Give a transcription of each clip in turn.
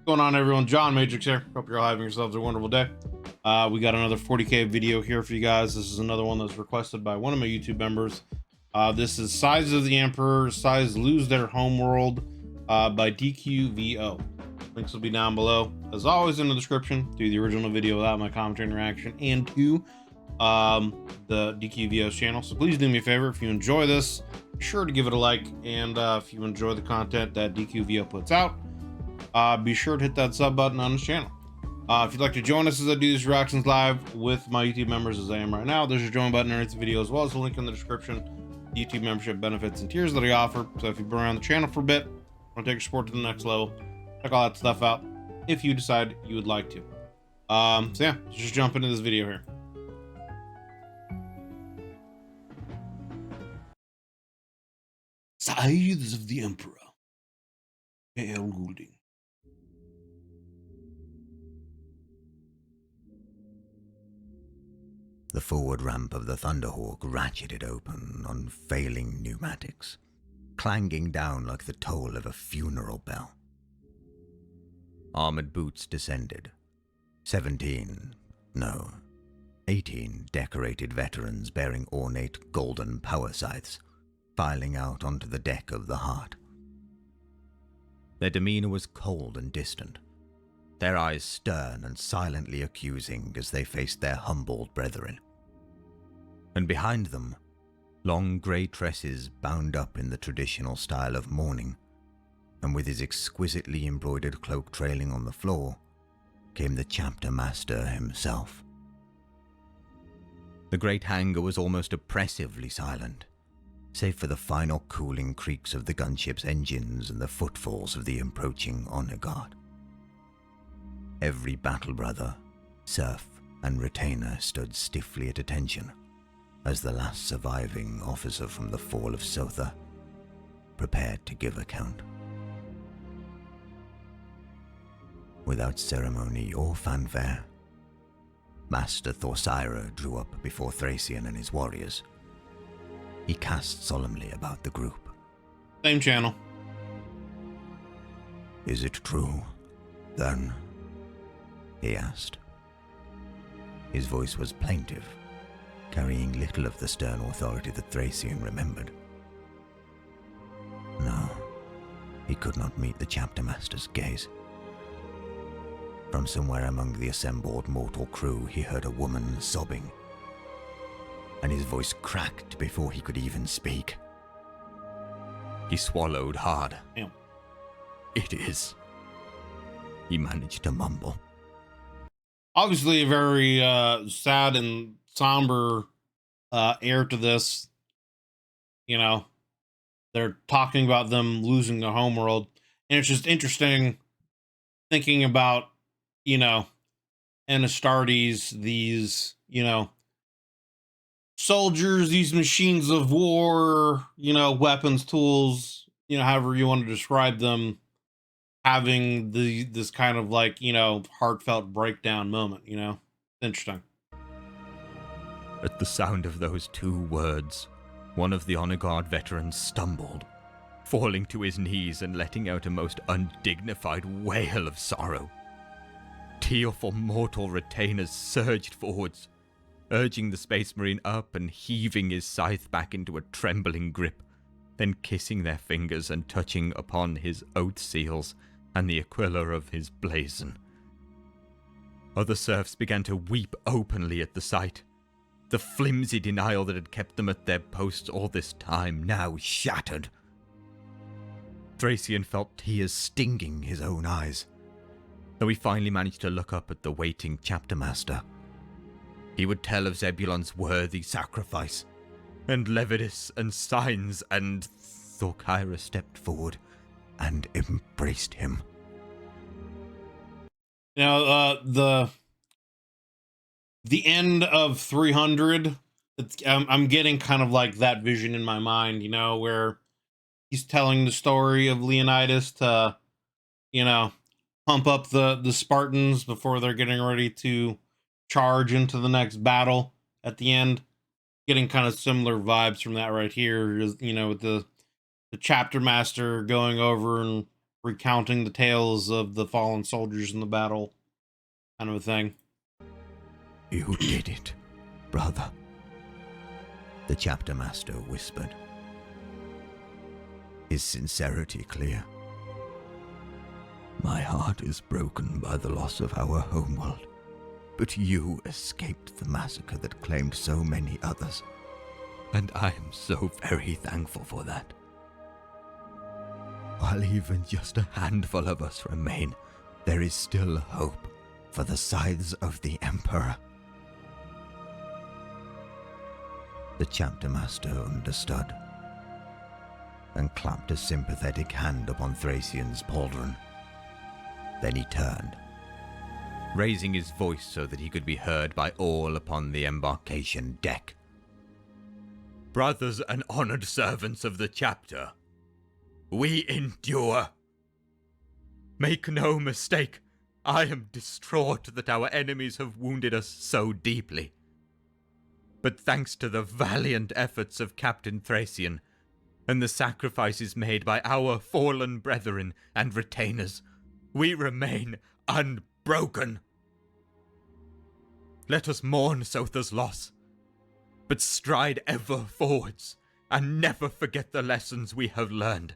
Going on, everyone? John Matrix here. Hope you're all having yourselves a wonderful day. We got another 40k video here for you guys. This is another one that's requested by one of my YouTube members. This is Scythes of the Emperor, Scythes Lose Their Homeworld by DQVO. Links will be down below, as always, in the description to the original video without my commentary interaction and to the DQVO's channel. So please do me a favor, if you enjoy this, be sure to give it a like, and if you enjoy the content that DQVO puts out, be sure to hit that sub button on his channel. If you'd like to join us as I do these reactions live with my YouTube members as I am right now, there's your join button underneath the video, as well as a link in the description. YouTube membership benefits and tiers that I offer. So if you've been around the channel for a bit, want to take your support to the next level, check all that stuff out if you decide you would like to. So yeah, let's just jump into this video here. Scythes of the Emperor. Pale Goulding. The forward ramp of the Thunderhawk ratcheted open on failing pneumatics, clanging down like the toll of a funeral bell. Armored boots descended. 18 decorated veterans bearing ornate golden power scythes, filing out onto the deck of the Heart. Their demeanor was cold and distant, their eyes stern and silently accusing as they faced their humbled brethren. And behind them, long grey tresses bound up in the traditional style of mourning, and with his exquisitely embroidered cloak trailing on the floor, came the chapter master himself. The great hangar was almost oppressively silent, save for the final cooling creaks of the gunship's engines and the footfalls of the approaching honor guard. Every battle brother, serf, and retainer stood stiffly at attention as the last surviving officer from the fall of Sotha prepared to give account. Without ceremony or fanfare, Master Thorcyra drew up before Thracian and his warriors. He cast solemnly about the group. Same channel. "Is it true, then?" he asked. His voice was plaintive, carrying little of the stern authority that Thracian remembered. No, he could not meet the chapter master's gaze. From somewhere among the assembled mortal crew, he heard a woman sobbing, and his voice cracked before he could even speak. He swallowed hard. Damn. "It is," he managed to mumble. Obviously a very sad and somber air to this. You know, they're talking about them losing their homeworld, and it's just interesting thinking about, you know, and Astartes, these, you know, soldiers, these machines of war, you know, weapons, tools, you know, however you want to describe them, having this kind of, like, you know, heartfelt breakdown moment. You know, interesting. At the sound of those two words, one of the honor guard veterans stumbled, falling to his knees and letting out a most undignified wail of sorrow. Tearful mortal retainers surged forwards, urging the Space Marine up and heaving his scythe back into a trembling grip, then kissing their fingers and touching upon his oath seals and the aquila of his blazon. Other serfs began to weep openly at the sight. The flimsy denial that had kept them at their posts all this time now shattered. Thracian felt tears stinging his own eyes, though he finally managed to look up at the waiting chapter master. He would tell of Zebulon's worthy sacrifice, and Levidas and Signs, and Thorcyra stepped forward and embraced him. Now, the end of 300, I'm getting kind of like that vision in my mind, you know, where he's telling the story of Leonidas to, you know, pump up the Spartans before they're getting ready to charge into the next battle at the end. Getting kind of similar vibes from that right here, you know, with the chapter master going over and recounting the tales of the fallen soldiers in the battle, kind of a thing. You did it, brother, the chapter master whispered, his sincerity clear. My heart is broken by the loss of our homeworld, but you escaped the massacre that claimed so many others, and I am so very thankful for that. While even just a handful of us remain, there is still hope for the Scythes of the Emperor. The chapter master understood and clapped a sympathetic hand upon Thracian's pauldron. Then he turned, raising his voice so that he could be heard by all upon the embarkation deck. Brothers and honored servants of the chapter, we endure. Make no mistake, I am distraught that our enemies have wounded us so deeply. But thanks to the valiant efforts of Captain Thracian and the sacrifices made by our fallen brethren and retainers, we remain unbroken. Let us mourn Sotha's loss, but stride ever forwards and never forget the lessons we have learned.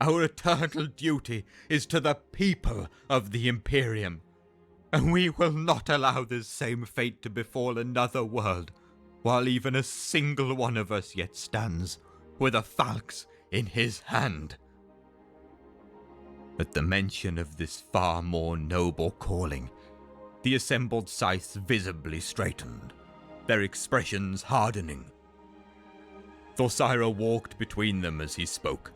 Our eternal duty is to the people of the Imperium, and we will not allow this same fate to befall another world, while even a single one of us yet stands with a falx in his hand. At the mention of this far more noble calling, the assembled Scythes visibly straightened, their expressions hardening. Thorcyra walked between them as he spoke,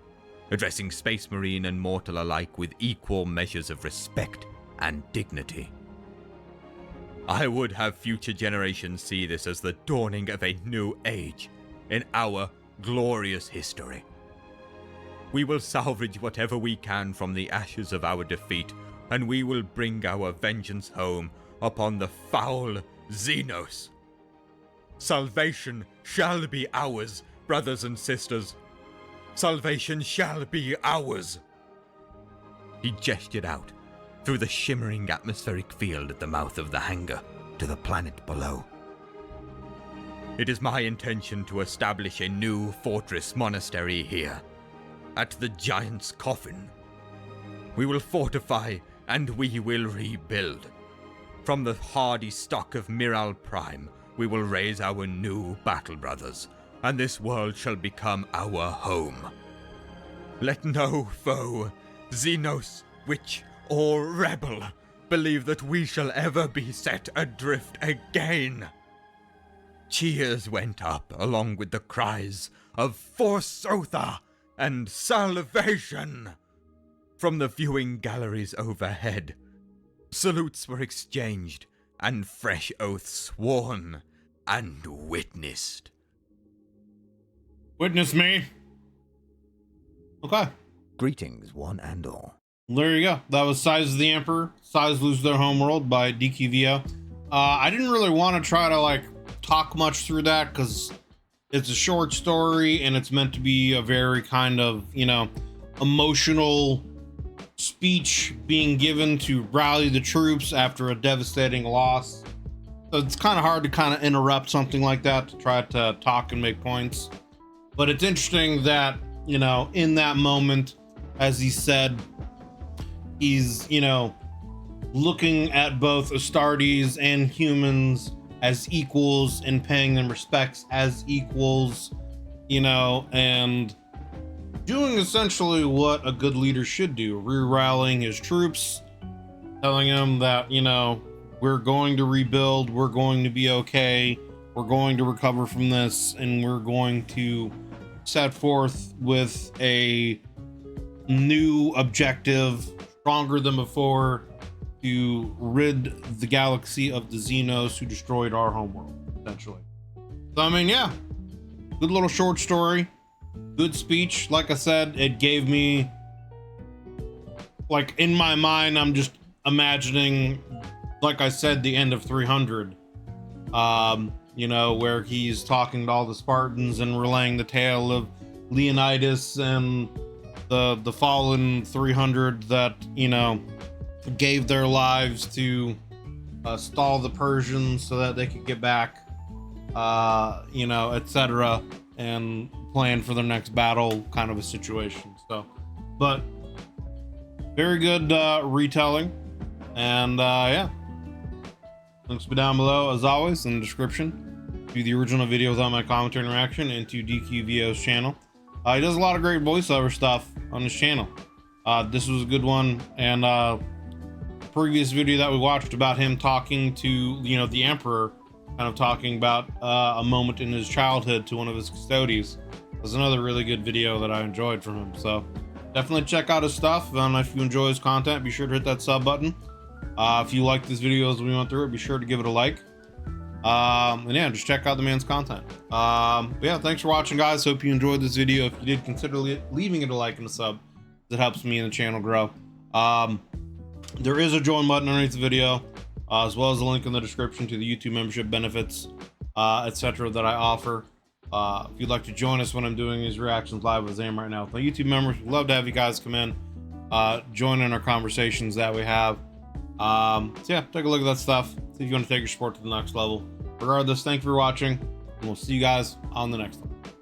addressing Space Marine and mortal alike with equal measures of respect and dignity. I would have future generations see this as the dawning of a new age in our glorious history. We will salvage whatever we can from the ashes of our defeat, and we will bring our vengeance home upon the foul Xenos. Salvation shall be ours, brothers and sisters. Salvation shall be ours. He gestured out through the shimmering atmospheric field at the mouth of the hangar to the planet below. It is my intention to establish a new fortress monastery here, at the Giant's Coffin. We will fortify and we will rebuild. From the hardy stock of Miral Prime, we will raise our new battle brothers, and this world shall become our home. Let no foe, Xenos, witch, or rebel believe that we shall ever be set adrift again. Cheers went up along with the cries of "For Sotha!" and "Salvation!" from the viewing galleries overhead. Salutes were exchanged, and fresh oaths sworn and witnessed. Witness me. Okay. Greetings, one and all. There you go. That was Scythes of the Emperor. Scythes Lose Their Homeworld by DQVO. I didn't really want to try to talk much through that because it's a short story and it's meant to be a very kind of, emotional speech being given to rally the troops after a devastating loss. So it's kind of hard to kind of interrupt something like that to try to talk and make points. But it's interesting that, in that moment, as he said, he's, looking at both Astartes and humans as equals and paying them respects as equals, and doing essentially what a good leader should do, re-rallying his troops, telling them that, we're going to rebuild, we're going to be okay, we're going to recover from this, and we're going to set forth with a new objective, stronger than before, to rid the galaxy of the Xenos who destroyed our homeworld, essentially. So, good little short story, good speech. Like I said, it gave me, in my mind, I'm just imagining, like I said, the end of 300, where he's talking to all the Spartans and relaying the tale of Leonidas and the fallen 300 that, you know, gave their lives to stall the Persians so that they could get back, you know, etc., and plan for their next battle, kind of a situation. So, but very good retelling, and yeah, links will be down below as always in the description to the original video without my commentary and reaction, and to DQVO's channel. He does a lot of great voiceover stuff on his channel. This was a good one, and previous video that we watched about him talking to, you know, the Emperor, kind of talking about a moment in his childhood to one of his custodies, was another really good video that I enjoyed from him. So definitely check out his stuff, and if you enjoy his content, be sure to hit that sub button. If you like this video as we went through it, be sure to give it a like. And yeah, just check out the man's content. But yeah, thanks for watching, guys. Hope you enjoyed this video. If you did, consider leaving it a like and a sub. It helps me and the channel grow. There is a join button underneath the video, as well as a link in the description to the YouTube membership benefits, etc., that I offer. If you'd like to join us when I'm doing these reactions live with Zam right now with my YouTube members, we'd love to have you guys come in, join in our conversations that we have. So yeah, take a look at that stuff, see if you want to take your sport to the next level. Regardless, thank you for watching, and we'll see you guys on the next one.